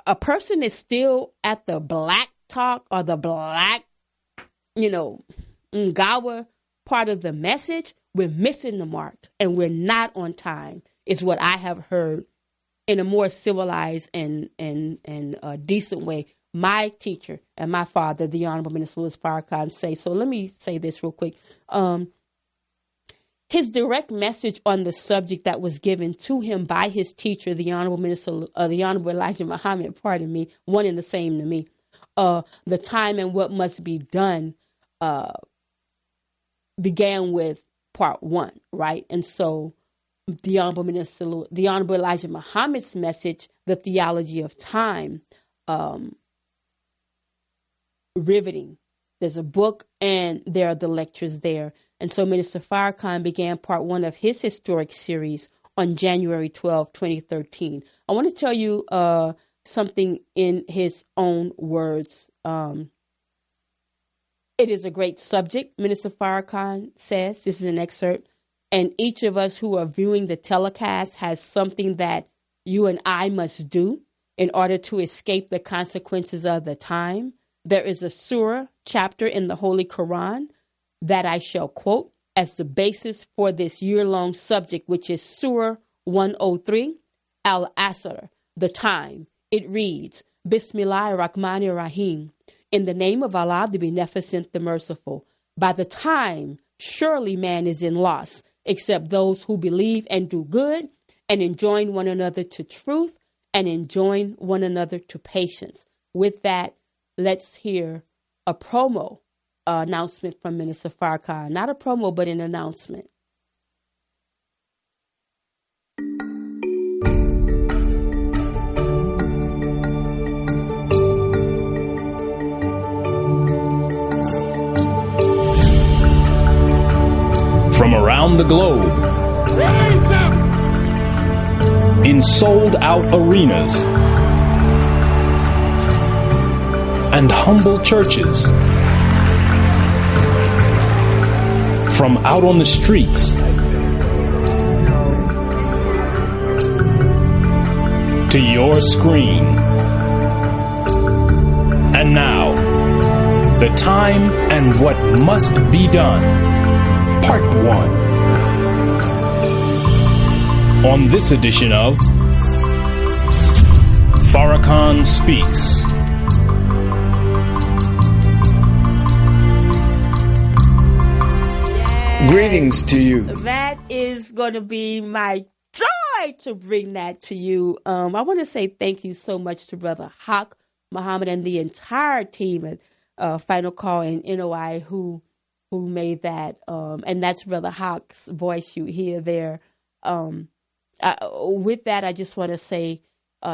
a person is still at the Black talk or the Black, Ngawa part of the message, we're missing the mark and we're not on time, is what I have heard in a more civilized and decent way. My teacher and my father, the Honorable Minister Louis Farrakhan, say. So let me say this real quick. His direct message on the subject that was given to him by his teacher, the Honorable Elijah Muhammad, one and the same to me. The time and what must be done began with part 1, right? And so the Honorable Elijah Muhammad's message, the theology of time, riveting. There's a book and there are the lectures there. And so Minister Farrakhan began part 1 of his historic series on January 12, 2013. I want to tell you something in his own words. It is a great subject, Minister Farrakhan says. This is an excerpt. And each of us who are viewing the telecast has something that you and I must do in order to escape the consequences of the time. There is a surah chapter in the Holy Quran that I shall quote as the basis for this year-long subject, which is Surah 103, Al-Asr, the time. It reads, Bismillahir Rahmanir Rahim. In the name of Allah, the Beneficent, the Merciful. By the time, surely man is in loss, except those who believe and do good and enjoin one another to truth and enjoin one another to patience. With that, let's hear a promo announcement from Minister Farrakhan. Not a promo, but an announcement. From around the globe, in sold-out arenas, and humble churches. From out on the streets to your screen. And now, the time and what must be done. Part 1. On this edition of Farrakhan Speaks. Greetings to you. That is going to be my joy to bring that to you. I want to say thank you so much to Brother Haq Muhammad and the entire team at Final Call and NOI who made that. And that's Brother Haq's voice you hear there. With that, I just want to say,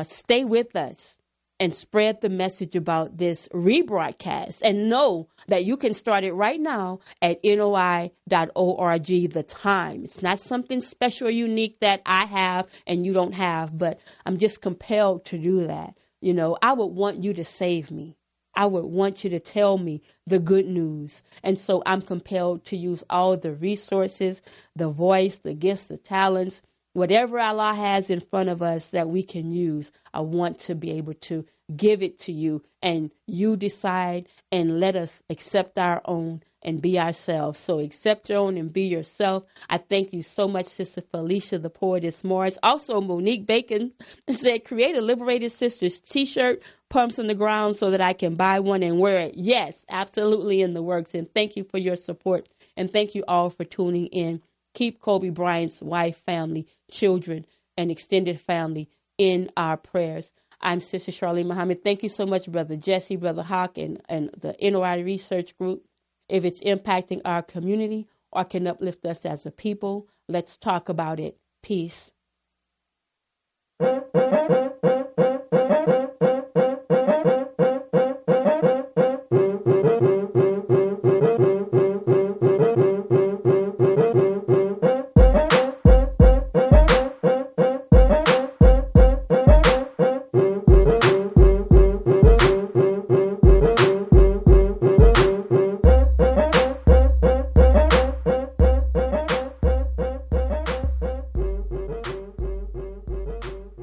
stay with us and spread the message about this rebroadcast, and know that you can start it right now at noi.org, the time. It's not something special or unique that I have and you don't have, but I'm just compelled to do that. You know, I would want you to save me. I would want you to tell me the good news. And so I'm compelled to use all the resources, the voice, the gifts, the talents, whatever Allah has in front of us that we can use. I want to be able to give it to you, and you decide and let us accept our own and be ourselves. So accept your own and be yourself. I thank you so much, Sister Felicia, the Poetess Morris. Also, Monique Bacon said, create a Liberated Sisters t-shirt, pumps on the ground so that I can buy one and wear it. Yes, absolutely in the works. And thank you for your support. And thank you all for tuning in. Keep Kobe Bryant's wife, family, children, and extended family in our prayers. I'm Sister Charlene Muhammad. Thank you so much, Brother Jesse, Brother Haq, and the NOI Research Group. If it's impacting our community or can uplift us as a people, let's talk about it. Peace.